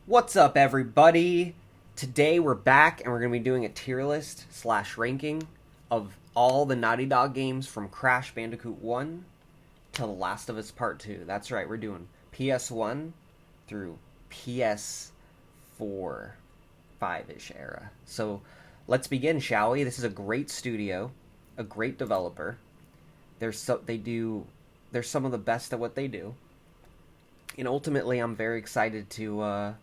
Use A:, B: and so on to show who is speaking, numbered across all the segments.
A: What's up, everybody? Today we're back and we're going to be doing a tier list / ranking of all the Naughty Dog games from Crash Bandicoot 1 to The Last of Us Part 2. That's right, we're doing PS1 through PS4, 5-ish era. So let's begin, shall we? This is a great studio, a great developer. They're some of the best at what they do. And ultimately, I'm very excited to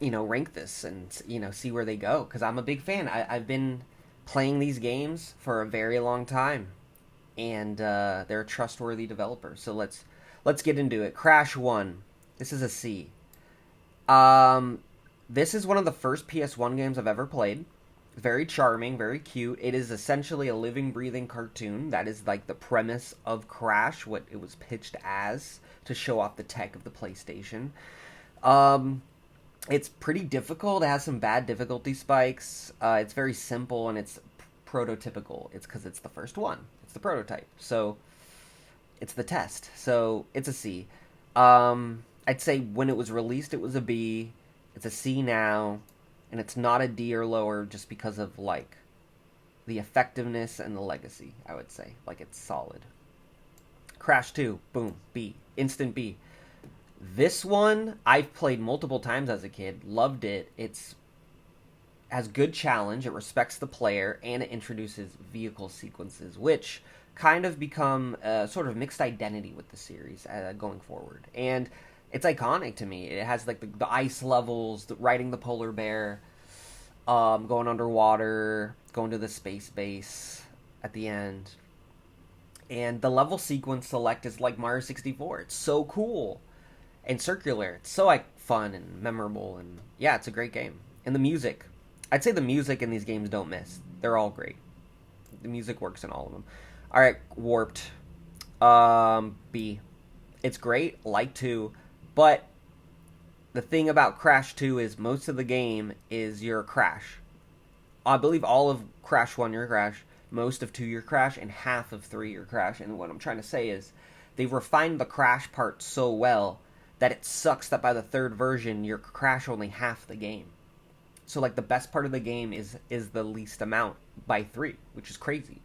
A: rank this and, see where they go. Because I'm a big fan. I've been playing these games for a very long time. And they're a trustworthy developer. So let's get into it. Crash 1. This is a C. This is one of the first PS1 games I've ever played. Very charming, very cute. It is essentially a living, breathing cartoon. That is like the premise of Crash, what it was pitched as, to show off the tech of the PlayStation. It's pretty difficult. It has some bad difficulty spikes. It's very simple, and it's prototypical. It's because it's the first one. It's the prototype. So, it's the test. So, it's a C. I'd say when it was released, it was a B. It's a C now. And it's not a D or lower just because of, like, the effectiveness and the legacy, I would say. Like, it's solid. Crash 2, boom, B. Instant B. This one, I've played multiple times as a kid. Loved it. It's has good challenge. It respects the player. And it introduces vehicle sequences, which kind of become a sort of mixed identity with the series going forward. And it's iconic to me. It has like the ice levels, riding the polar bear, going underwater, going to the space base at the end. And the level sequence select is like Mario 64. It's so cool and circular. It's so like fun and memorable, and yeah, it's a great game. And the music, I'd say the music in these games don't miss. They're all great. The music works in all of them. All right, Warped. B. It's great, like 2. But the thing about Crash 2 is most of the game is your Crash. I believe all of Crash 1 your Crash, most of 2 your Crash, and half of 3 your Crash. And what I'm trying to say is they've refined the Crash part so well that it sucks that by the third version you're Crash only half the game. So like the best part of the game is the least amount by 3, which is crazy.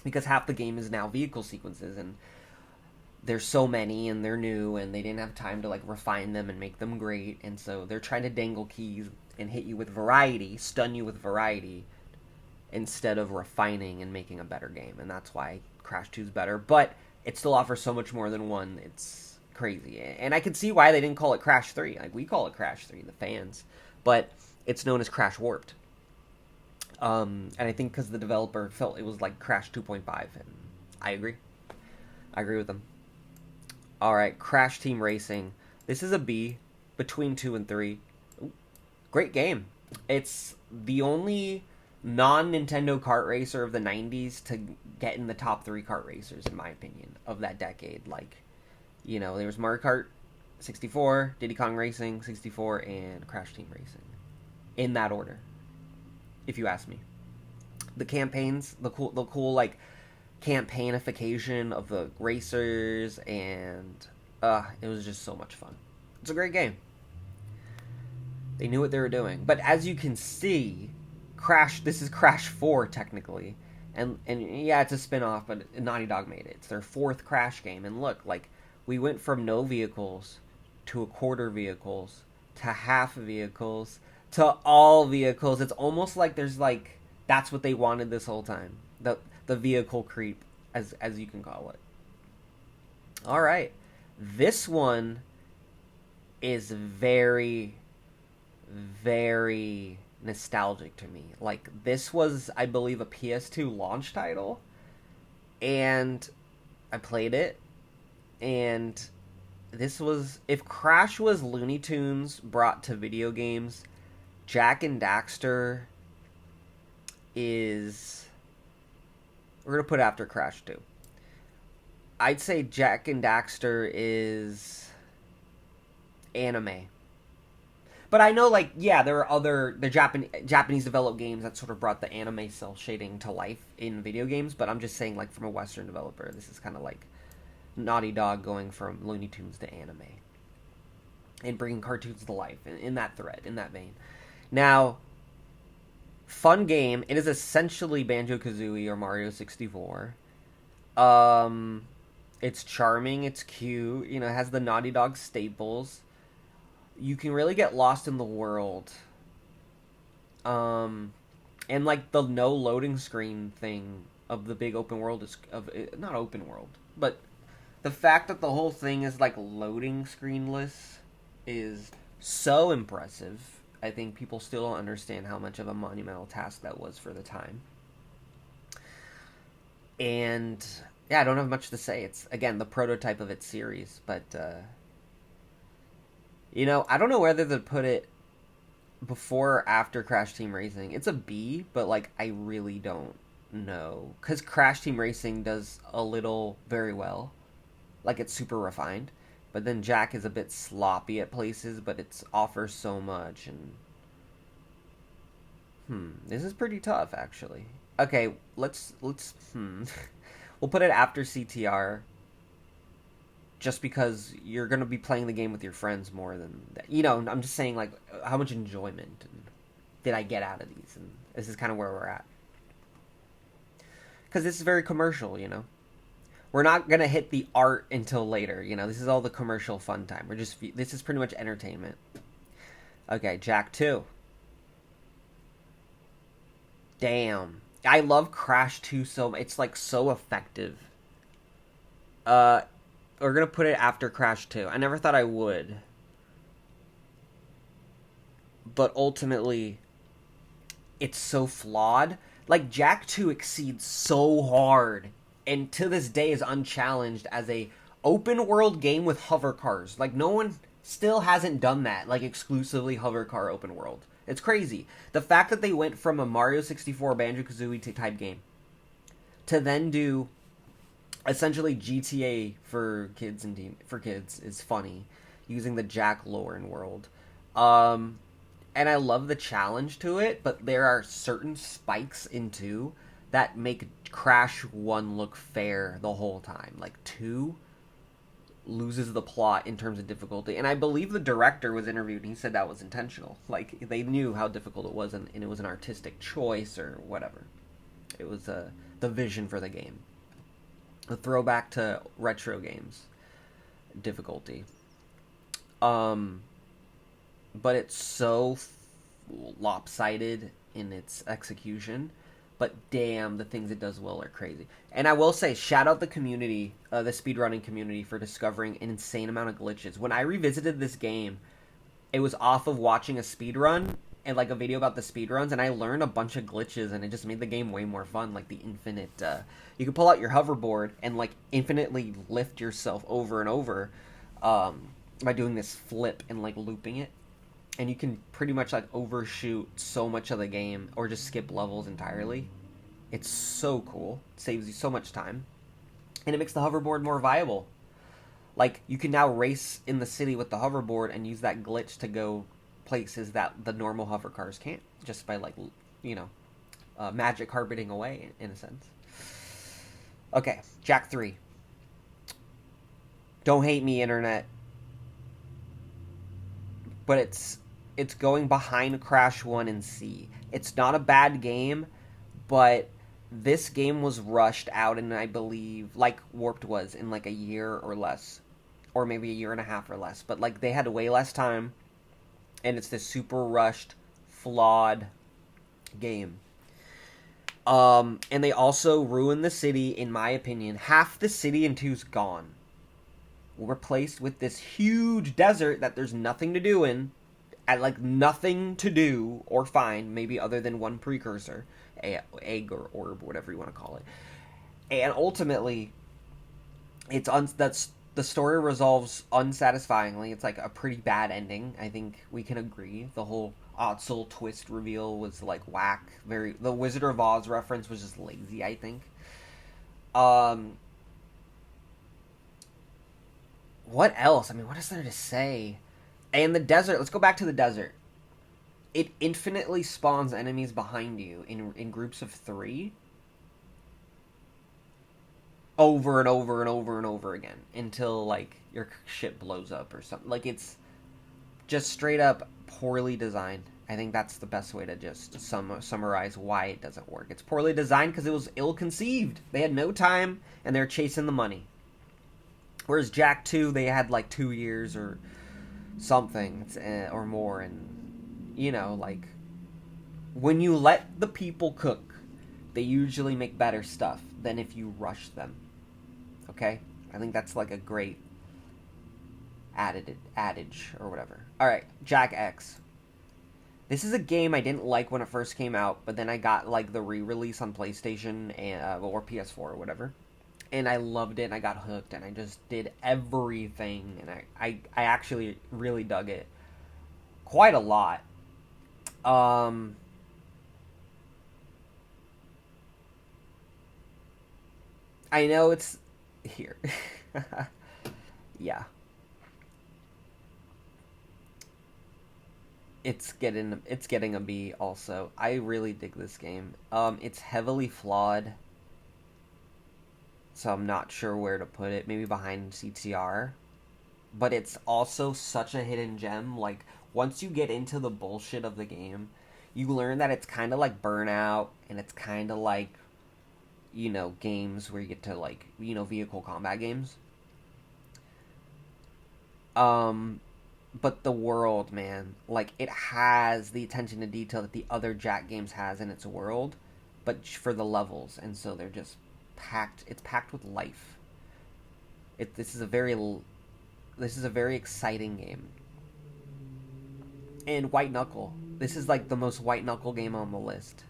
A: Because half the game is now vehicle sequences, and there's so many, and they're new, and they didn't have time to like refine them and make them great, and so they're trying to dangle keys and hit you with variety, stun you with variety, instead of refining and making a better game. And that's why Crash 2 is better, but it still offers so much more than 1. It's crazy, and I can see why they didn't call it Crash 3. Like, we call it Crash 3, the fans, but it's known as Crash Warped. And I think because the developer felt it was like Crash 2.5, and I agree with them. Alright, Crash Team Racing. This is a B, between 2 and 3. Ooh, great game. It's the only non-Nintendo kart racer of the 90s to get in the top 3 kart racers, in my opinion, of that decade. Like, there was Mario Kart 64, Diddy Kong Racing 64, and Crash Team Racing. In that order, if you ask me. The campaigns, the cool like campaignification of the racers, and it was just so much fun. It's a great game. They knew what they were doing. But as you can see, this is Crash 4 technically. And yeah, it's a spin-off, but Naughty Dog made it. It's their 4th Crash game. And look, like, we went from no vehicles to a quarter vehicles to half vehicles to all vehicles. It's almost like there's like, that's what they wanted this whole time. The vehicle creep, as you can call it. All right. This one is very, very nostalgic to me. Like, this was, I believe, a PS2 launch title, and I played it, and this was, if Crash was Looney Tunes brought to video games, Jak and Daxter is... We're going to put after Crash 2. I'd say Jak and Daxter is anime. But I know, like, yeah, there are other Japanese developed games that sort of brought the anime cel shading to life in video games, but I'm just saying, like, from a Western developer, this is kind of like Naughty Dog going from Looney Tunes to anime and bringing cartoons to life in that thread, in that vein. Now, fun game. It is essentially Banjo-Kazooie or Mario 64. It's charming. It's cute. You know, it has the Naughty Dog staples. You can really get lost in the world. And like the no loading screen thing of the big open world is not open world, but the fact that the whole thing is like loading screenless is so impressive. I think people still don't understand how much of a monumental task that was for the time. And yeah, I don't have much to say. It's again the prototype of its series, but you know, I don't know whether to put it before or after Crash Team Racing. It's a B, but like I really don't know because Crash Team Racing does a little very well, like it's super refined. But then Jack is a bit sloppy at places, but it offers so much. And this is pretty tough actually. Okay, let's we'll put it after CTR just because you're going to be playing the game with your friends more than that. You know, I'm just saying, like, how much enjoyment did I get out of these? And this is kind of where we're at. Because this is very commercial, you know? We're not going to hit the art until later, you know? This is all the commercial fun time. This is pretty much entertainment. Okay, Jack 2. Damn. I love Crash 2 so much. It's, like, so effective. We're going to put it after Crash 2. I never thought I would. But ultimately, it's so flawed. Like, Jack 2 exceeds so hard. And to this day is unchallenged as a open world game with hover cars. Like, no one still hasn't done that. Like, exclusively hover car open world. It's crazy. The fact that they went from a Mario 64 Banjo-Kazooie type game to then do essentially GTA for kids is funny, using the Jack lore and world. And I love the challenge to it, but there are certain spikes in 2 that make Crash 1 look fair the whole time. Like 2 loses the plot in terms of difficulty, and I believe the director was interviewed and he said that was intentional. Like they knew how difficult it was, and it was an artistic choice or whatever. It was the vision for the game. A throwback to retro games difficulty. But it's so lopsided in its execution. But damn, the things it does well are crazy. And I will say, shout out the community, the speedrunning community, for discovering an insane amount of glitches. When I revisited this game, it was off of watching a speedrun and like a video about the speedruns, and I learned a bunch of glitches, and it just made the game way more fun. Like the infinite, you can pull out your hoverboard and like infinitely lift yourself over and over by doing this flip and like looping it, and you can pretty much like overshoot so much of the game or just skip levels entirely. It's so cool. It saves you so much time, and it makes the hoverboard more viable. Like you can now race in the city with the hoverboard and use that glitch to go places that the normal hover cars can't, just by like, you know, magic carpeting away in a sense. Okay, Jack 3. Don't hate me, internet, but it's going behind Crash 1 and C. It's not a bad game, but this game was rushed out in, I believe, like Warped was, in like a year or less, or maybe a year and a half or less. But like they had way less time, and it's this super rushed, flawed game. And they also ruined the city, in my opinion. Half the city in 2's gone. We're replaced with this huge desert that there's nothing to do in. Like nothing to do or find, maybe other than one precursor, egg or orb, whatever you want to call it. And ultimately, that's the story resolves unsatisfyingly. It's like a pretty bad ending. I think we can agree. The whole Otzel twist reveal was like whack. The Wizard of Oz reference was just lazy, I think. What else? I mean, what is there to say? And the desert, let's go back to the desert. It infinitely spawns enemies behind you in groups of 3. over and over and over and over again until like your shit blows up or something. Like it's just straight up poorly designed. I think that's the best way to just summarize why it doesn't work. It's poorly designed because it was ill-conceived. They had no time, and they're chasing the money. Whereas Jak 2, they had like 2 years or something, or more, and, you know, like, when you let the people cook, they usually make better stuff than if you rush them. Okay? I think that's like a great adage, or whatever. Alright, Jak X. This is a game I didn't like when it first came out, but then I got like the re-release on PlayStation or PS4 or whatever, and I loved it. And I got hooked, and I just did everything, and I actually really dug it quite a lot. I know it's here. Yeah. It's getting a B also. I really dig this game. It's heavily flawed, so I'm not sure where to put it. Maybe behind CTR, but it's also such a hidden gem. Like once you get into the bullshit of the game, you learn that it's kind of like Burnout, and it's kind of like, you know, games where you get to like, you know, vehicle combat games. Um, but the world, man, like it has the attention to detail that the other Jak games has in its world, but for the levels, and so they're just packed. It's packed with life. This is a very exciting game. And White Knuckle. This is like the most White Knuckle game on the list,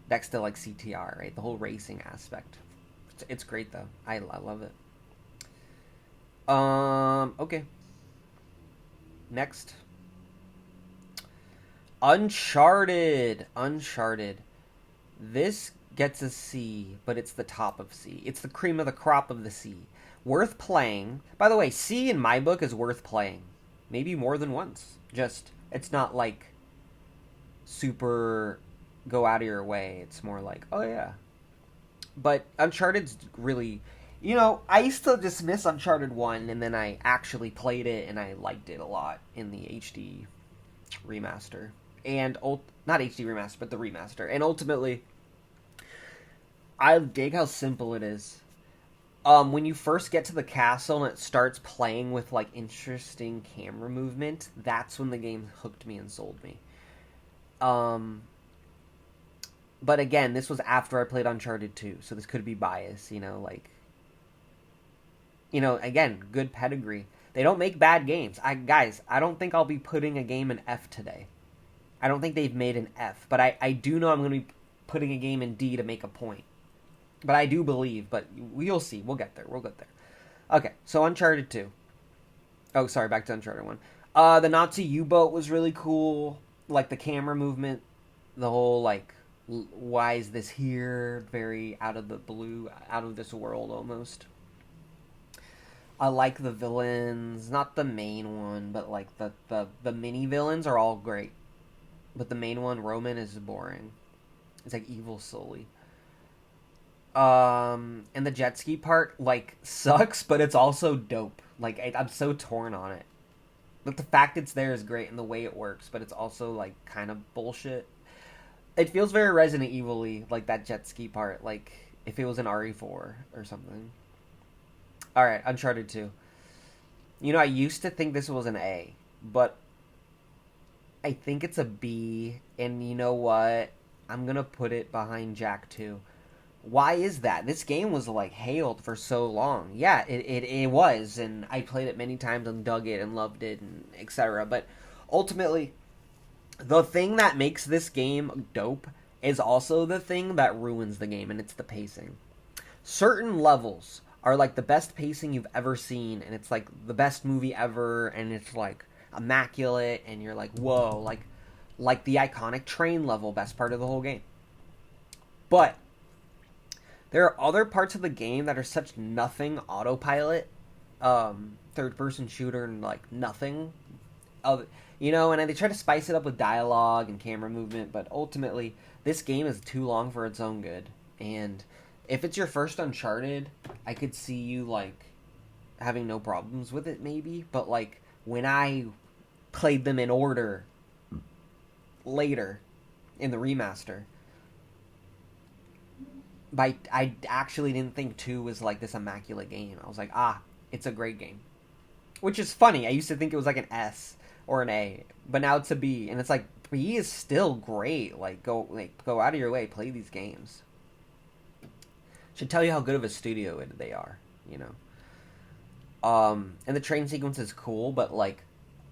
A: next to like CTR, right? The whole racing aspect. It's great though. I love it. Okay. Next. Uncharted. This gets a C, but it's the top of C. It's the cream of the crop of the C. Worth playing. By the way, C in my book is worth playing. Maybe more than once. Just, it's not like super go out of your way. It's more like, oh yeah. But Uncharted's really, you know, I used to dismiss Uncharted 1, and then I actually played it, and I liked it a lot in the HD remaster. And, not HD remaster, but the remaster. And ultimately, I dig how simple it is. When you first get to the castle and it starts playing with, like, interesting camera movement, that's when the game hooked me and sold me. But again, this was after I played Uncharted 2, so this could be bias, you know, like, you know, again, good pedigree. They don't make bad games. Guys, I don't think I'll be putting a game in F today. I don't think they've made an F, but I do know I'm going to be putting a game in D to make a point. But I do believe, but we'll see. We'll get there. Okay, so Uncharted 2. Oh, sorry, back to Uncharted 1. The Nazi U-boat was really cool. Like, the camera movement. The whole, like, why is this here? Very out of the blue, out of this world, almost. I like the villains. Not the main one, but, like, the mini-villains are all great. But the main one, Roman, is boring. It's, like, evil solely. And the jet ski part, like, sucks, but it's also dope. Like, I'm so torn on it. But the fact it's there is great, and the way it works, but it's also, like, kind of bullshit. It feels very Resident Evil-y, like, that jet ski part, like, if it was an RE4 or something. Alright, Uncharted 2. You know, I used to think this was an A, but I think it's a B, and you know what? I'm gonna put it behind Jak 2. Why is that? This game was, like, hailed for so long. Yeah, it was, and I played it many times and dug it and loved it, and etc. But ultimately, the thing that makes this game dope is also the thing that ruins the game, and it's the pacing. Certain levels are, like, the best pacing you've ever seen, and it's, like, the best movie ever, and it's, like, immaculate, and you're like, whoa, like the iconic train level, best part of the whole game. But there are other parts of the game that are such nothing autopilot, third-person shooter, and, like, nothing. You know, and they try to spice it up with dialogue and camera movement, but ultimately, this game is too long for its own good. And If it's your first Uncharted, I could see you like having no problems with it, maybe. But like when I played them in order later in the remaster, I actually didn't think 2 was like this immaculate game. I was like, it's a great game. Which is funny. I used to think it was like an S or an A, but now it's a B, and it's like B is still great. Like go out of your way, play these games. Should tell you how good of a studio they are, you know. And the train sequence is cool, but like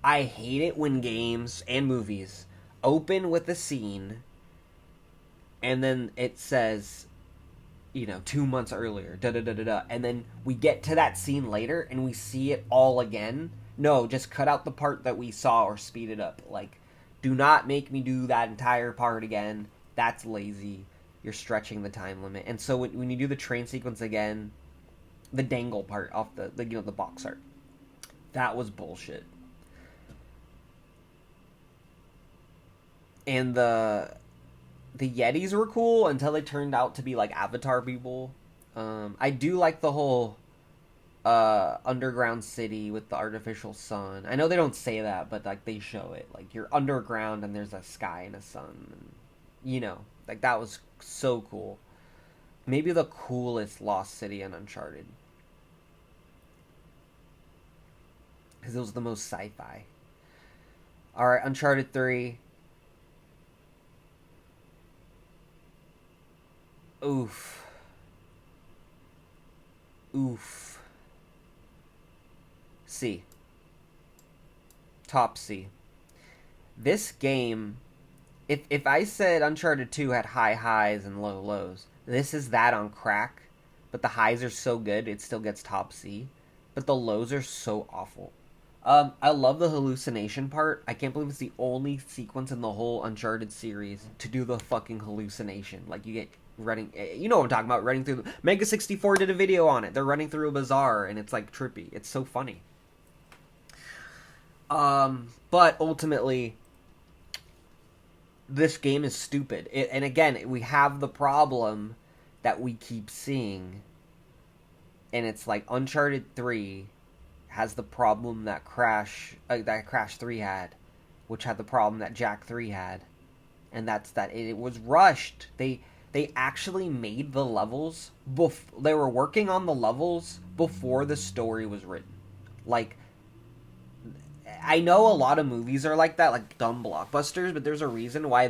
A: I hate it when games and movies open with a scene and then it says, 2 months earlier, da da da da da, and then we get to that scene later and we see it all again. No, just cut out the part that we saw or speed it up. Like, do not make me do that entire part again. That's lazy. You're stretching the time limit. And so when you do the train sequence again, the dangle part off the box art, that was bullshit. And the Yetis were cool until they turned out to be like Avatar people. I do like the whole underground city with the artificial sun. I know they don't say that, but like they show it. Like you're underground and there's a sky and a sun. And, like that was so cool. Maybe the coolest Lost City in Uncharted. Because it was the most sci-fi. Alright, Uncharted 3. Oof. C. Top C. This game, if I said Uncharted 2 had high highs and low lows, this is that on crack, but the highs are so good it still gets top C, but the lows are so awful. I love the hallucination part. I can't believe it's the only sequence in the whole Uncharted series to do the fucking hallucination. Like, you get running... You know what I'm talking about, running through... Mega 64 did a video on it. They're running through a bazaar, and it's, like, trippy. It's so funny. But, ultimately, this game is stupid. And, again, we have the problem that we keep seeing, and it's, like, Uncharted 3... has the problem that Crash 3 had, which had the problem that Jak 3 had, and that's that it was rushed. They actually made the levels they were working on the levels before the story was written. Like, I know a lot of movies are like that, like dumb blockbusters, but there's a reason why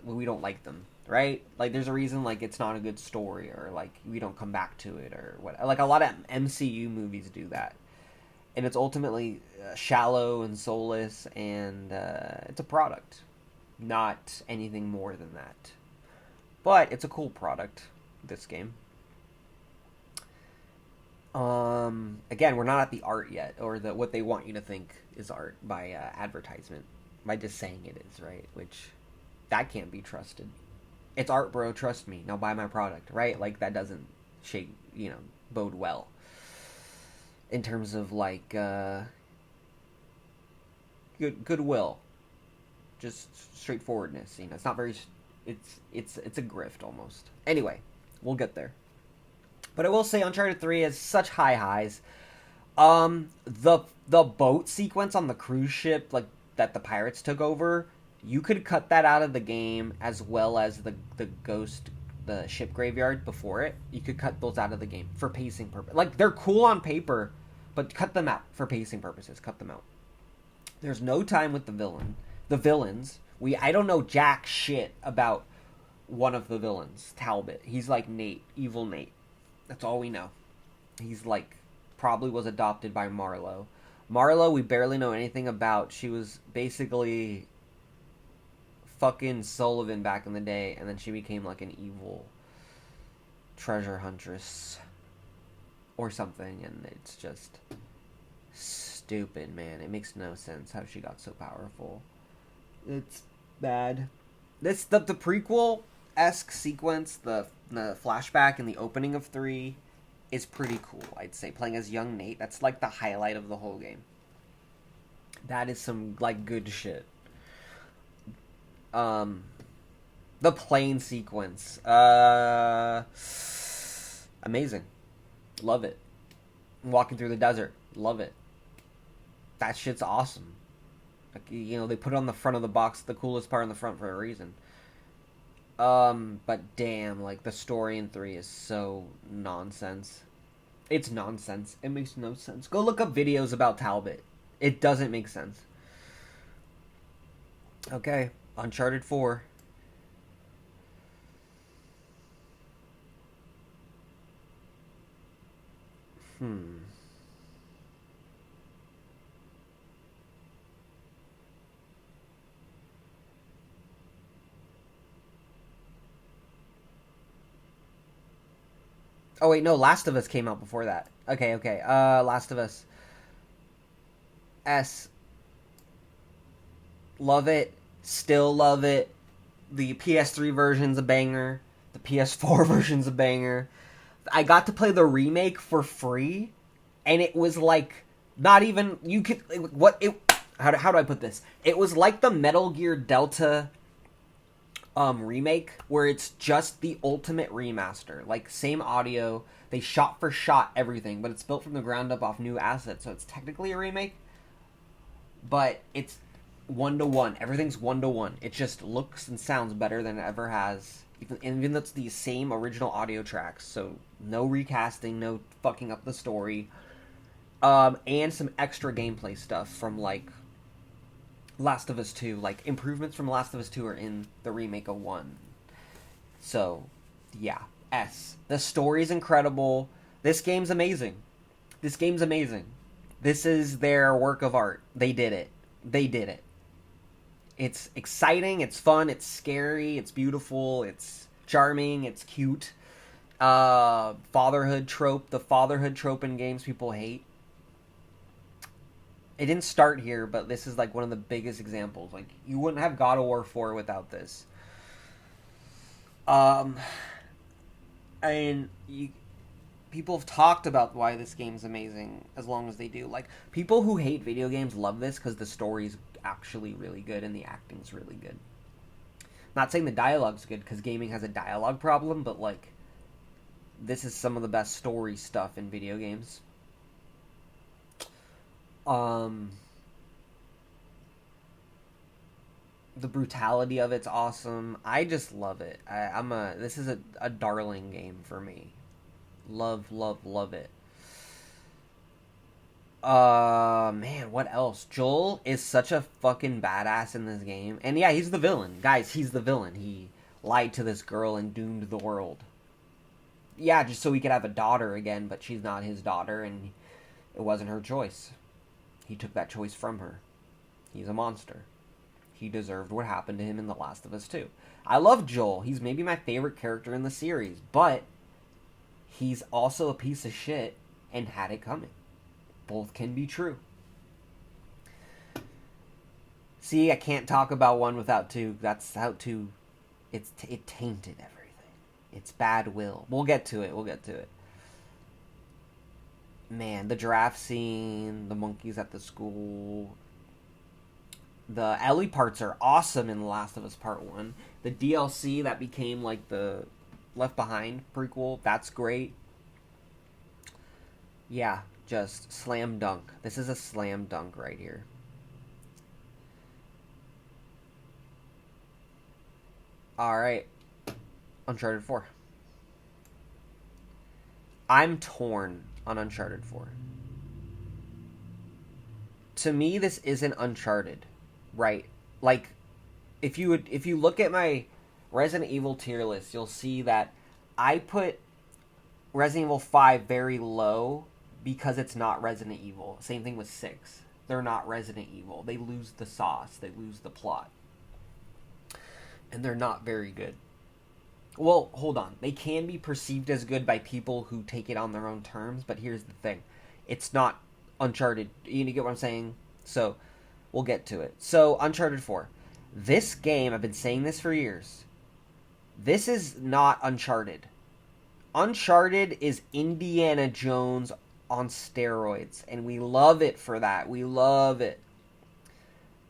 A: we don't like them, right? Like, there's a reason, like, it's not a good story, or like we don't come back to it, or what. Like, a lot of MCU movies do that. And it's ultimately shallow and soulless, and it's a product. Not anything more than that. But it's a cool product, this game. Again, we're not at the art yet, or what they want you to think is art by advertisement. By just saying it is, right? Which, that can't be trusted. It's art, bro, trust me. Now buy my product, right? Like, that doesn't bode well. In terms of, like, goodwill, just straightforwardness. It's not very. It's a grift almost. Anyway, we'll get there. But I will say, Uncharted 3 has such high highs. The boat sequence on the cruise ship, like that the pirates took over, you could cut that out of the game, as well as the ship graveyard before it. You could cut those out of the game for pacing purposes. Like, they're cool on paper, but cut them out for pacing purposes. Cut them out. There's no time with the villains. I don't know jack shit about one of the villains, Talbot. He's like Nate, evil Nate. That's all we know. He's like, probably was adopted by Marlo. Marlo, we barely know anything about. She was basically fucking Sullivan back in the day, and then she became like an evil treasure huntress or something, and it's just stupid, man. It makes no sense how she got so powerful. It's bad. The prequel-esque sequence, the flashback and the opening of 3 is pretty cool, I'd say. Playing as young Nate, that's like the highlight of the whole game. That is some, like, good shit. The plane sequence. Amazing. Love it. Walking through the desert. Love it. That shit's awesome. Like, you know, they put it on the front of the box, the coolest part on the front for a reason. But damn, like, the story in 3 is so nonsense. It's nonsense. It makes no sense. Go look up videos about Talbot. It doesn't make sense. Okay, Uncharted 4. Oh wait, no, Last of Us came out before that. Okay, okay. Last of Us. S. Love it. Still love it. The PS3 version's a banger. The PS4 version's a banger. I got to play the remake for free, and it was like not even you could what it. How do I put this? It was like the Metal Gear Delta remake, where it's just the ultimate remaster, like same audio, they shot for shot everything, but it's built from the ground up off new assets, so it's technically a remake, but it's 1-to-1. Everything's 1-to-1. It just looks and sounds better than it ever has, even though it's the same original audio tracks. So no recasting, no fucking up the story, and some extra gameplay stuff from like Last of Us 2. Like improvements from Last of Us 2 are in the remake of 1. So yeah, S. The story's incredible. This game's amazing. This game's amazing. This is their work of art. They did it. They did it. It's exciting, it's fun, it's scary, it's beautiful, it's charming, it's cute. Fatherhood trope. The fatherhood trope in games people hate. It didn't start here, but this is like one of the biggest examples. Like, you wouldn't have God of War 4 without this. And people have talked about why this game's amazing as long as they do. Like, people who hate video games love this because the story's actually really good and the acting's really good. Not saying the dialogue's good, because gaming has a dialogue problem, but like, this is some of the best story stuff in video games. The brutality of it's awesome. I just love it. This is a darling game for me. Love, love, love it. Man, what else? Joel is such a fucking badass in this game. And yeah, he's the villain. Guys, he's the villain. He lied to this girl and doomed the world. Yeah, just so he could have a daughter again, but she's not his daughter, and it wasn't her choice. He took that choice from her. He's a monster. He deserved what happened to him in The Last of Us 2. I love Joel. He's maybe my favorite character in the series, but he's also a piece of shit and had it coming. Both can be true. See, I can't talk about 1 without 2. That's how 2... It tainted everything. It's bad will. We'll get to it. Man, the giraffe scene, the monkeys at the school. The Ellie parts are awesome in The Last of Us Part 1. The DLC that became like the Left Behind prequel, that's great. Yeah, just slam dunk. This is a slam dunk right here. Alright. Uncharted 4. I'm torn on Uncharted 4. To me, this isn't Uncharted, right? Like, if you look at my Resident Evil tier list, you'll see that I put Resident Evil 5 very low because it's not Resident Evil. Same thing with 6. They're not Resident Evil. They lose the sauce. They lose the plot. And they're not very good. Well, hold on. They can be perceived as good by people who take it on their own terms, but here's the thing. It's not Uncharted. You get what I'm saying? So, we'll get to it. So, Uncharted 4. This game, I've been saying this for years. This is not Uncharted. Uncharted is Indiana Jones on steroids, and we love it for that. We love it.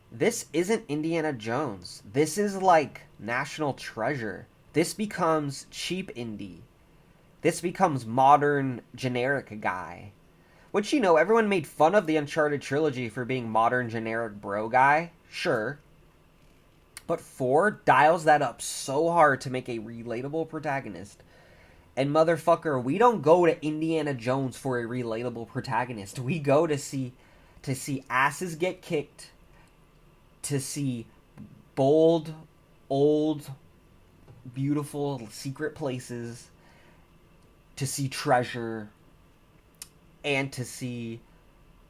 A: This isn't Indiana Jones. This is like National Treasure. This becomes cheap indie. This becomes modern generic guy. Which, you know, everyone made fun of the Uncharted trilogy for being modern generic bro guy. Sure. But 4 dials that up so hard to make a relatable protagonist. And motherfucker, we don't go to Indiana Jones for a relatable protagonist. We go to see asses get kicked, to see bold, old, beautiful, secret places, to see treasure, and to see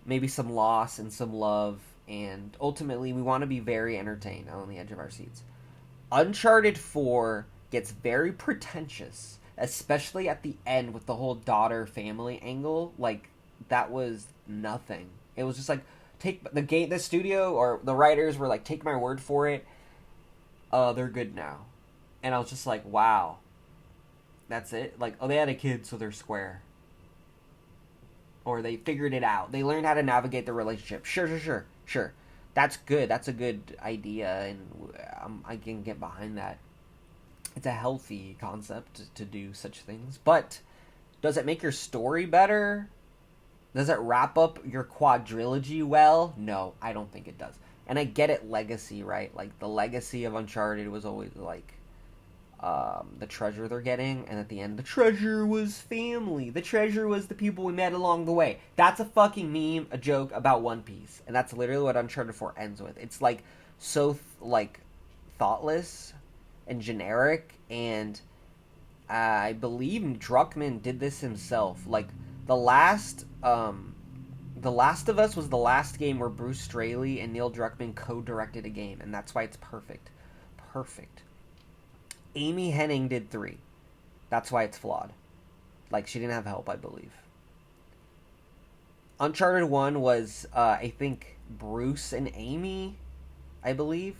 A: maybe some loss and some love. And ultimately, we want to be very entertained on the edge of our seats. Uncharted 4 gets very pretentious, especially at the end with the whole daughter family angle. Like, that was nothing. It was just like, the studio or the writers were like, take my word for it. They're good now. And I was just like, wow. That's it? Like, oh, they had a kid, so they're square. Or they figured it out. They learned how to navigate the relationship. Sure. That's good. That's a good idea, and I can get behind that. It's a healthy concept to do such things. But does it make your story better? Does it wrap up your quadrilogy well? No, I don't think it does. And I get it, legacy, right? Like, the legacy of Uncharted was always, like, the treasure they're getting, and at the end, the treasure was family. The treasure was the people we met along the way. That's a fucking meme, a joke about One Piece, and that's literally what Uncharted 4 ends with. It's like so thoughtless and generic, and I believe Druckmann did this himself. Like, The Last of Us was the last game where Bruce Straley and Neil Druckmann co-directed a game, and that's why it's perfect. Amy Hennig did 3. That's why it's flawed. Like, she didn't have help, I believe. Uncharted 1 was, I think, Bruce and Amy, I believe.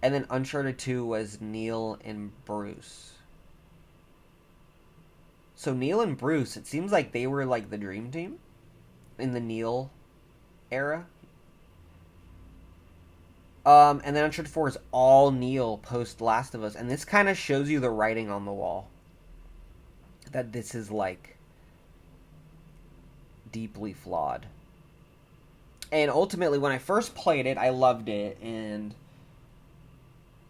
A: And then Uncharted 2 was Neil and Bruce. So Neil and Bruce, it seems like they were, like, the dream team in the Neil era. And then Uncharted 4 is all Neil post Last of Us. And this kind of shows you the writing on the wall. That this is, like, deeply flawed. And ultimately, when I first played it, I loved it. And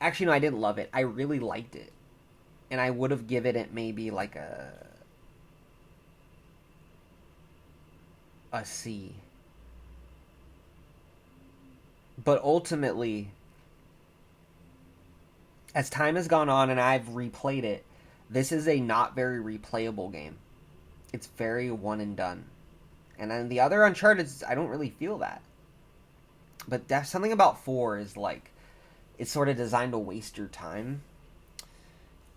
A: actually, no, I didn't love it. I really liked it. And I would have given it maybe, like, a C. But ultimately, as time has gone on and I've replayed it, this is a not very replayable game. It's very one and done. And then the other Uncharted, I don't really feel that. But there's something about 4 is like, it's sort of designed to waste your time.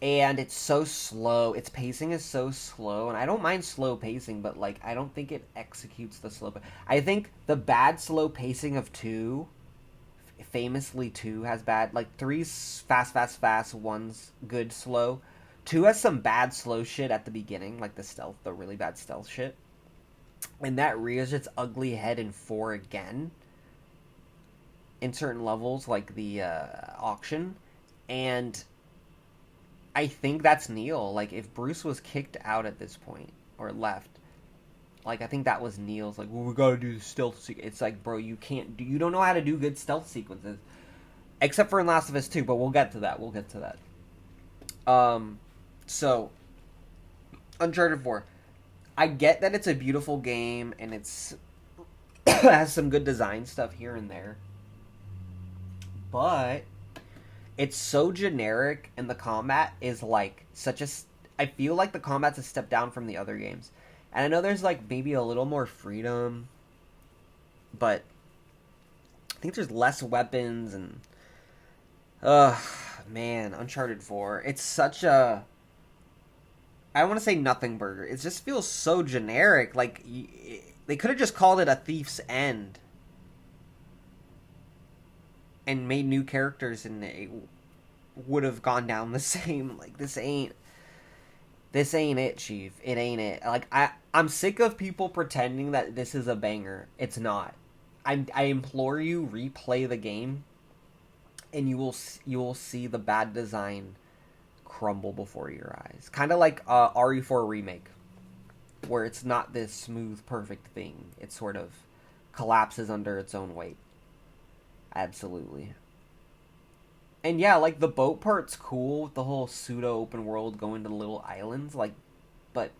A: And it's so slow. Its pacing is so slow. And I don't mind slow pacing, but like, I don't think it executes the slow. I think the bad slow pacing of 2... famously 2 has bad, like 3's fast, 1's good slow. 2 has some bad slow shit at the beginning, like the really bad stealth shit. And that rears its ugly head in 4 again. In certain levels, like the auction. And I think that's Neil. Like, if Bruce was kicked out at this point, or left, like, I think that was Neil's, like, well, we gotta do the stealth sequence. It's like, bro, you don't know how to do good stealth sequences. Except for in Last of Us 2, but we'll get to that. So, Uncharted 4. I get that it's a beautiful game, and it has some good design stuff here and there. But it's so generic, and the combat is, like, I feel like the combat's a step down from the other games. And I know there's, like, maybe a little more freedom, but I think there's less weapons, and man, Uncharted 4. It's such a, I don't want to say nothing burger. It just feels so generic. Like, they could have just called it A Thief's End and made new characters, and it would have gone down the same. Like, this ain't it, Chief. It ain't it. Like, I'm sick of people pretending that this is a banger. It's not. I implore you, replay the game, and you will see the bad design crumble before your eyes. Kind of like RE4 Remake, where it's not this smooth, perfect thing. It sort of collapses under its own weight. Absolutely. And yeah, like the boat part's cool with the whole pseudo open world going to little islands, like, but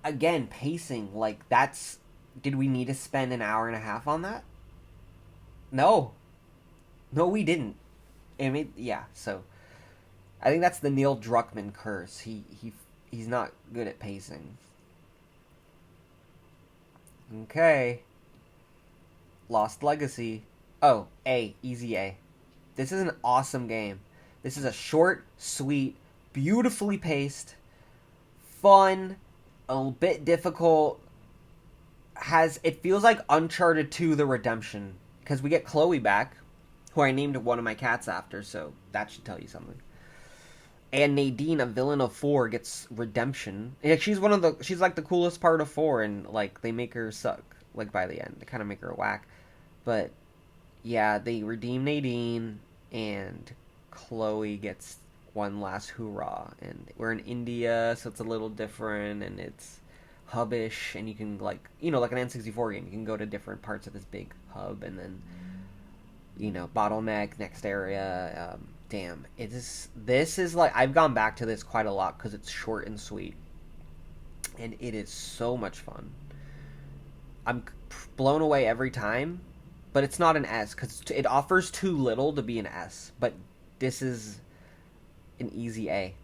A: again, pacing, like that's did we need to spend an hour and a half on that? No. No, we didn't. I mean, yeah, so I think that's the Neil Druckmann curse. He's not good at pacing. Okay. Lost Legacy. Oh, A, easy A. This is an awesome game. This is a short, sweet, beautifully paced, fun, a little bit difficult. It feels like Uncharted 2 The Redemption, because we get Chloe back, who I named one of my cats after, so that should tell you something. And Nadine, a villain of 4, gets redemption. Yeah, she's like the coolest part of 4, and like they make her suck like by the end. They kind of make her whack, but yeah, they redeem Nadine, and Chloe gets one last hoorah. And we're in India, so it's a little different, and it's hubbish, and you can like like an N64 game, you can go to different parts of this big hub, and then bottleneck next area. Damn, this is like I've gone back to this quite a lot because it's short and sweet, and it is so much fun. I'm blown away every time, but it's not an S because it offers too little to be an S. But this is an easy A.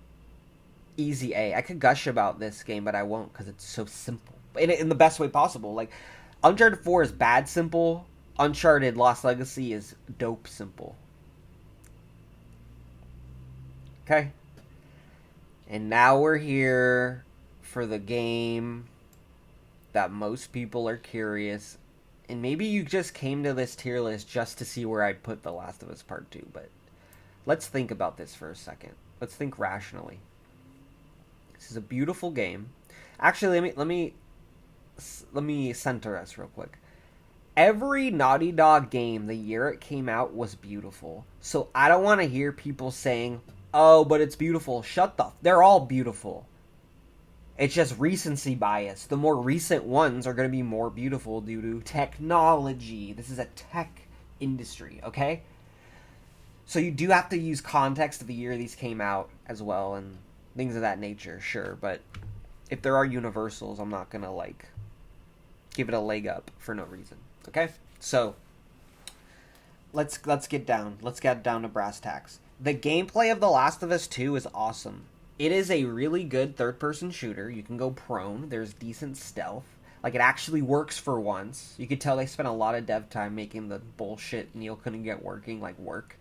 A: Easy A. I could gush about this game, but I won't because it's so simple in the best way possible. Like Uncharted 4 is bad simple. Uncharted Lost Legacy is dope simple. Okay. And now we're here for the game that most people are curious. And maybe you just came to this tier list just to see where I'd put The Last of Us Part 2, but let's think about this for a second. Let's think rationally. This is a beautiful game. Actually, let me center us real quick. Every Naughty Dog game the year it came out was beautiful. So I don't want to hear people saying, "Oh, but it's beautiful." They're all beautiful. It's just recency bias. The more recent ones are going to be more beautiful due to technology. This is a tech industry, okay? So you do have to use context of the year these came out as well and things of that nature, sure. But if there are universals, I'm not going to like give it a leg up for no reason. Okay, so let's get down to brass tacks. The gameplay of The Last of Us 2 is awesome. It is a really good third-person shooter. You can go prone. There's decent stealth. Like, it actually works for once. You could tell they spent a lot of dev time making the bullshit Neil couldn't get working, like, work.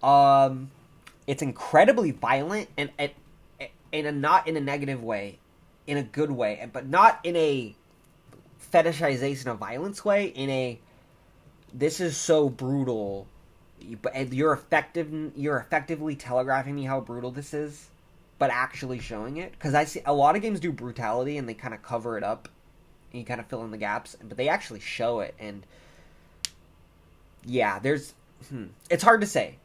A: It's incredibly violent, and not in a negative way, in a good way, but not in a fetishization of violence way, this is so brutal, but you're effectively telegraphing me how brutal this is, but actually showing it, because I see a lot of games do brutality and they kind of cover it up and you kind of fill in the gaps, but they actually show it. And yeah, it's hard to say.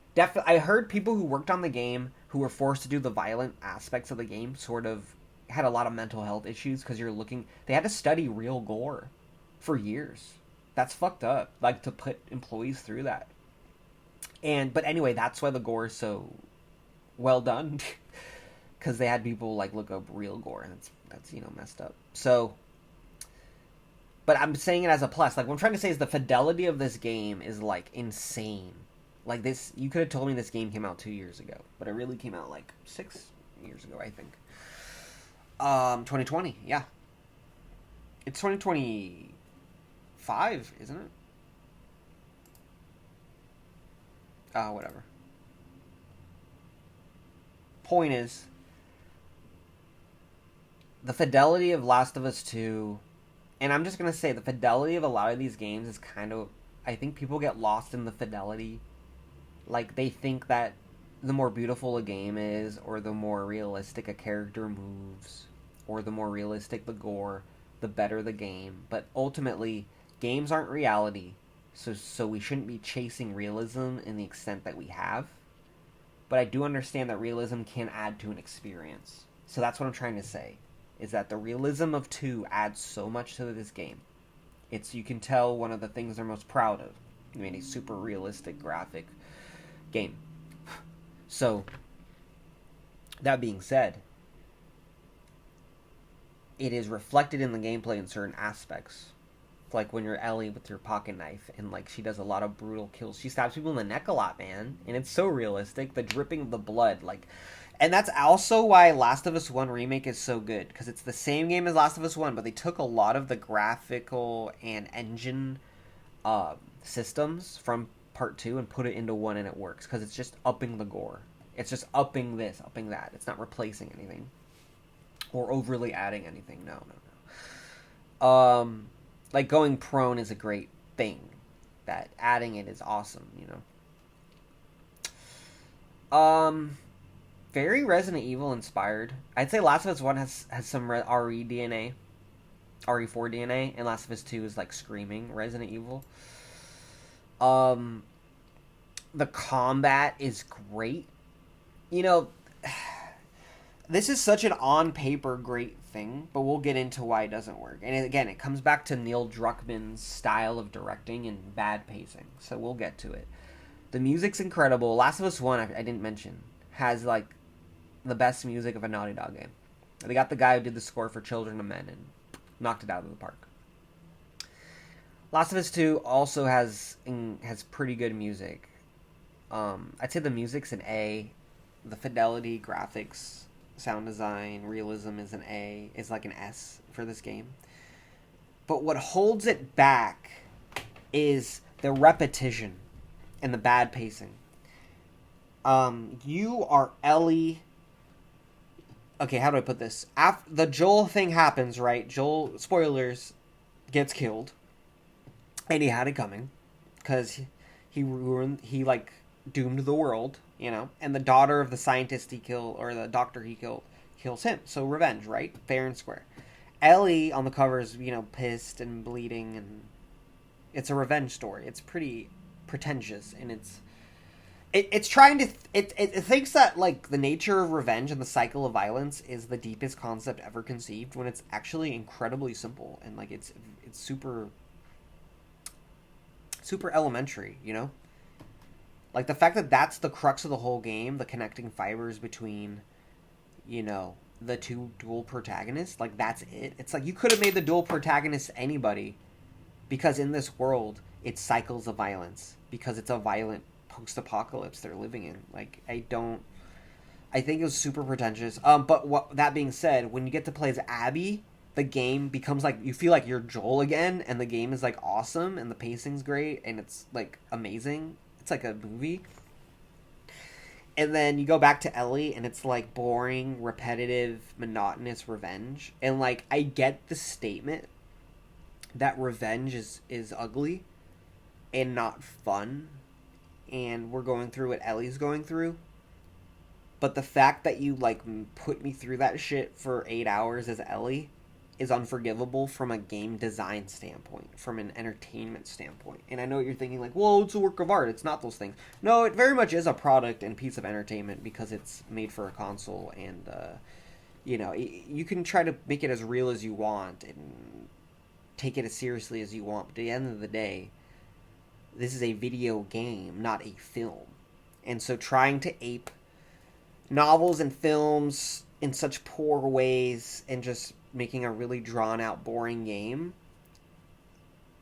A: I heard people who worked on the game who were forced to do the violent aspects of the game sort of had a lot of mental health issues because they had to study real gore for years. That's fucked up, like, to put employees through that. But anyway, that's why the gore is so well done, because they had people like look up real gore, and that's messed up. So, but I'm saying it as a plus. Like, what I'm trying to say is the fidelity of this game is like insane. Like, this, you could have told me this game came out 2 years ago, but it really came out like 6 years ago, I think. 2020, yeah. It's 2025, isn't it? Whatever. Point is, the fidelity of Last of Us 2, and I'm just going to say the fidelity of a lot of these games is kind of, I think people get lost in the fidelity. Like, they think that the more beautiful a game is, or the more realistic a character moves, or the more realistic the gore, the better the game. But ultimately, games aren't reality, so we shouldn't be chasing realism in the extent that we have. but I do understand that realism can add to an experience. So that's what I'm trying to say, is that the realism of 2 adds so much to this game. It's, you can tell, one of the things they're most proud of. I mean, a super realistic graphic game. So, that being said, it is reflected in the gameplay in certain aspects. Like when you're Ellie with your pocket knife, and like she does a lot of brutal kills. She stabs people in the neck a lot, man, and it's so realistic. The dripping of the blood, like, and that's also why Last of Us 1 Remake is so good, because it's the same game as Last of Us 1, but they took a lot of the graphical and engine systems from Part 2 and put it into 1, and it works, because it's just upping the gore. It's just upping this, upping that. It's not replacing anything or overly adding anything. No. Like, going prone is a great thing. That adding it is awesome, you know. Very Resident Evil inspired. I'd say Last of Us 1 has some RE DNA, RE4 DNA, and Last of Us 2 is like screaming Resident Evil. The combat is great. You know, this is such an on-paper great thing, but we'll get into why it doesn't work. And again, it comes back to Neil Druckmann's style of directing and bad pacing, so we'll get to it. The music's incredible. Last of Us 1, I didn't mention, has, like, the best music of a Naughty Dog game. They got the guy who did the score for Children of Men and knocked it out of the park. Last of Us 2 also has pretty good music. I'd say the music's an A. The fidelity, graphics, sound design, realism is an A. Is like an S for this game. But what holds it back is the repetition and the bad pacing. You are Ellie. Okay, how do I put this? After the Joel thing happens, right? Joel, spoilers, gets killed. And he had it coming. Because he like, doomed the world, you know? And the daughter of the scientist he killed, or the doctor he killed, kills him. So revenge, right? Fair and square. Ellie, on the cover, is, you know, pissed and bleeding, and it's a revenge story. It's pretty pretentious, and it's trying to... It thinks that, like, the nature of revenge and the cycle of violence is the deepest concept ever conceived, when it's actually incredibly simple, and, like, it's super elementary, you know? Like, the fact that that's the crux of the whole game, the connecting fibers between, you know, the two dual protagonists, like, that's it. It's like, you could have made the dual protagonists anybody, because in this world, it's cycles of violence, because it's a violent post-apocalypse they're living in. Like, I think it was super pretentious. But that being said, when you get to play as Abby, the game becomes like, you feel like you're Joel again, and the game is, like, awesome, and the pacing's great, and it's, like, amazing. It's like a movie. And then you go back to Ellie, and it's, like, boring, repetitive, monotonous revenge. And, like, I get the statement that revenge is ugly and not fun, and we're going through what Ellie's going through. But the fact that you, like, put me through that shit for 8 hours as Ellie is unforgivable from a game design standpoint, from an entertainment standpoint. And I know what you're thinking, like, well, it's a work of art, it's not those things. No, it very much is a product and piece of entertainment, because it's made for a console, and, you know, you can try to make it as real as you want and take it as seriously as you want, but at the end of the day, this is a video game, not a film. And so trying to ape novels and films in such poor ways and just making a really drawn-out, boring game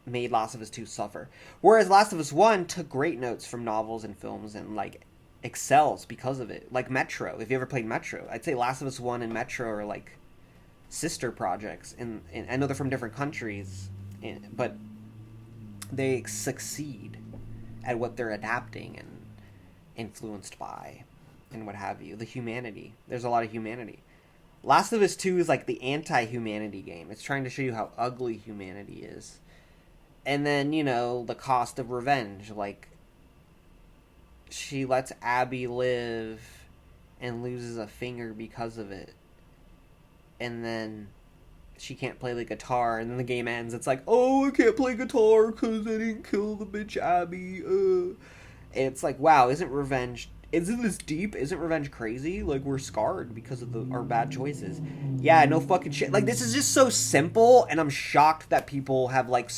A: made Last of Us 2 suffer. Whereas Last of Us 1 took great notes from novels and films and, like, excels because of it. Like Metro. If you ever played Metro, I'd say Last of Us 1 and Metro are, like, sister projects. And I know they're from different countries, but they succeed at what they're adapting and influenced by and what have you. The humanity. There's a lot of humanity. Last of Us 2 is like the anti-humanity game. It's trying to show you how ugly humanity is. And then, you know, the cost of revenge. Like, she lets Abby live and loses a finger because of it. And then she can't play the guitar, and then the game ends. It's like, oh, I can't play guitar because I didn't kill the bitch Abby. And it's like, wow, isn't revenge isn't this deep? Isn't revenge crazy? Like, we're scarred because of our bad choices. Yeah, no fucking shit. Like, this is just so simple, and I'm shocked that people have, like,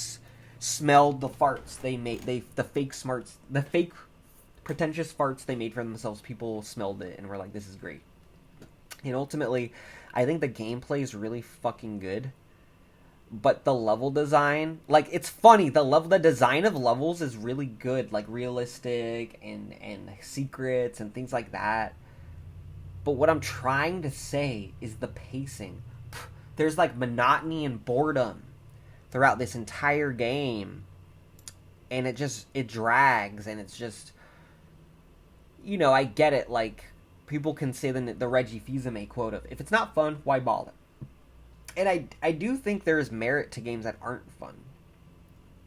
A: smelled the farts they made. The fake pretentious farts they made for themselves. People smelled it and were like, this is great. And ultimately, I think the gameplay is really fucking good. But the level design, like, it's funny, the design of levels is really good, like, realistic, and secrets, and things like that. But what I'm trying to say is the pacing. There's, like, monotony and boredom throughout this entire game. And it drags, and it's just, you know, I get it, like, people can say the Reggie Fils-Aimé quote of, if it's not fun, why bother? And I do think there is merit to games that aren't fun.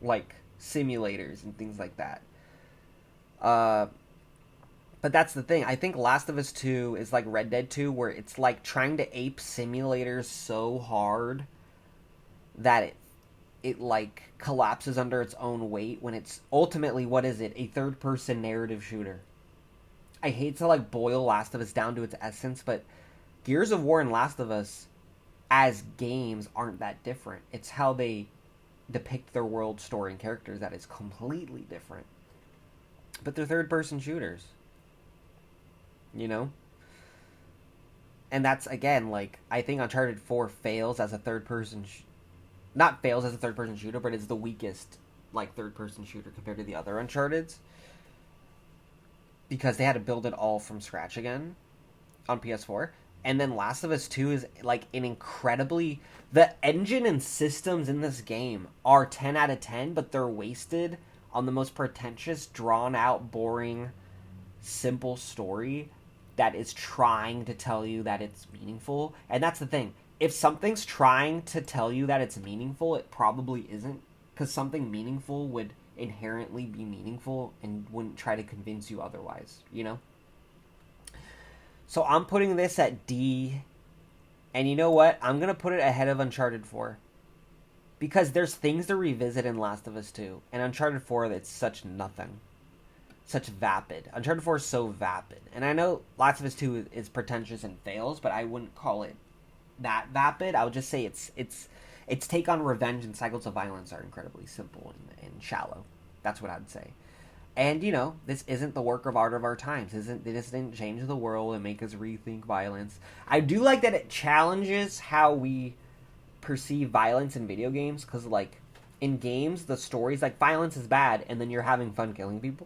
A: Like simulators and things like that. But that's the thing. I think Last of Us 2 is like Red Dead 2, where it's like trying to ape simulators so hard that it like collapses under its own weight when it's ultimately, what is it? A third-person narrative shooter. I hate to like boil Last of Us down to its essence, but Gears of War and Last of Us as games aren't that different. It's how they depict their world, story, and characters that is completely different. But they're third-person shooters. You know? And that's, again, like, I think Uncharted 4 fails as a third-person... not fails as a third-person shooter, but it's the weakest, like, third-person shooter compared to the other Uncharted's. Because they had to build it all from scratch again on PS4. And then Last of Us 2 is, like, an incredibly... the engine and systems in this game are 10 out of 10, but they're wasted on the most pretentious, drawn-out, boring, simple story that is trying to tell you that it's meaningful. And that's the thing. If something's trying to tell you that it's meaningful, it probably isn't. Because something meaningful would inherently be meaningful and wouldn't try to convince you otherwise, you know? So I'm putting this at D, and you know what? I'm going to put it ahead of Uncharted 4. Because there's things to revisit in Last of Us 2, and Uncharted 4, it's such nothing. Such vapid. Uncharted 4 is so vapid. And I know Last of Us 2 is pretentious and fails, but I wouldn't call it that vapid. I would just say its take on revenge and cycles of violence are incredibly simple and shallow. That's what I'd say. And, you know, this isn't the work of art of our times. This didn't change the world and make us rethink violence. I do like that it challenges how we perceive violence in video games. Because, like, in games, the story's like, violence is bad, and then you're having fun killing people.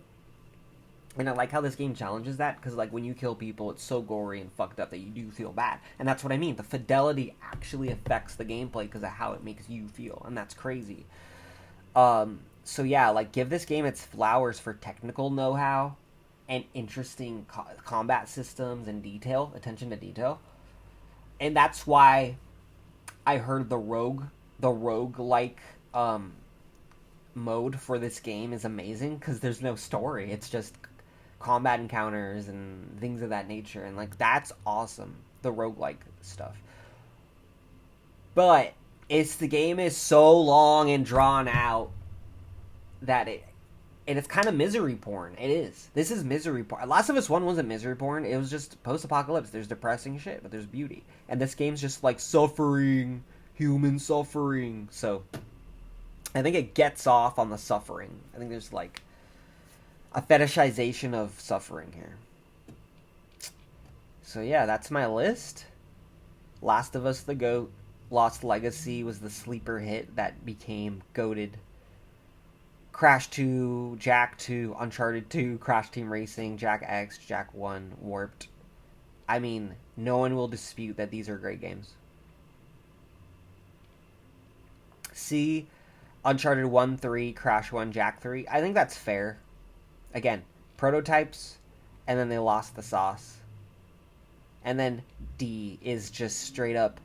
A: And I like how this game challenges that. Because, like, when you kill people, it's so gory and fucked up that you do feel bad. And that's what I mean. The fidelity actually affects the gameplay because of how it makes you feel. And that's crazy. So yeah, like, give this game its flowers for technical know-how and interesting combat systems and detail, attention to detail. And that's why I heard the rogue-like mode for this game is amazing, because there's no story. It's just combat encounters and things of that nature. And, like, that's awesome, the roguelike stuff. But the game is so long and drawn out that it's kind of misery porn. It is. This is misery porn. Last of Us 1 wasn't misery porn. It was just post-apocalypse. There's depressing shit, but there's beauty. And this game's just like suffering, human suffering. So I think it gets off on the suffering. I think there's like a fetishization of suffering here. So yeah, that's my list. Last of Us the GOAT. Lost Legacy was the sleeper hit that became GOATed. Crash 2, Jak 2, Uncharted 2, Crash Team Racing, Jak X, Jak 1, Warped. I mean, no one will dispute that these are great games. C, Uncharted 1, 3, Crash 1, Jak 3. I think that's fair. Again, prototypes, and then they lost the sauce. And then D is just straight up.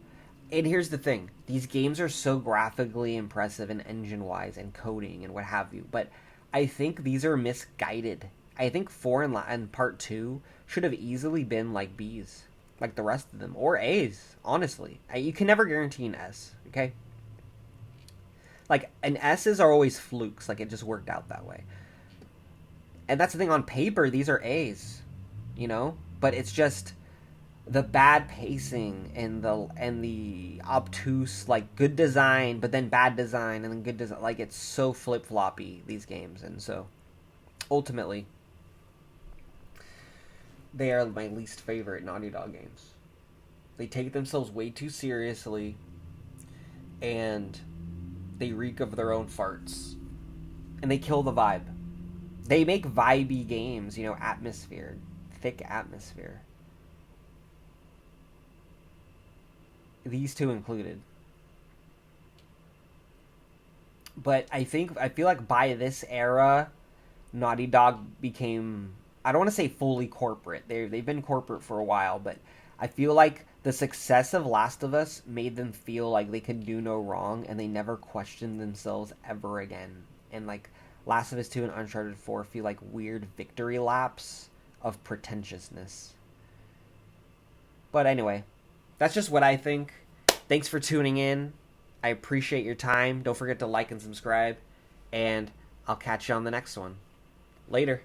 A: And here's the thing. These games are so graphically impressive and engine-wise and coding and what have you. But I think these are misguided. I think 4 and Part 2 should have easily been like Bs. Like the rest of them. Or As, honestly. You can never guarantee an S, okay? Like, an S's are always flukes. Like, it just worked out that way. And that's the thing. On paper, these are As. But it's just the bad pacing and the obtuse, like, good design, but then bad design and then good design. Like, it's so flip floppy, these games, and so ultimately they are my least favorite Naughty Dog games. They take themselves way too seriously, and they reek of their own farts, and they kill the vibe. They make vibey games, atmosphere, thick atmosphere. These two included. But I feel like by this era, Naughty Dog became, I don't want to say fully corporate. They've been corporate for a while, but I feel like the success of Last of Us made them feel like they could do no wrong, and they never questioned themselves ever again. And like Last of Us 2 and Uncharted 4 feel like weird victory laps of pretentiousness. But anyway, that's just what I think. Thanks for tuning in. I appreciate your time. Don't forget to like and subscribe. And I'll catch you on the next one. Later.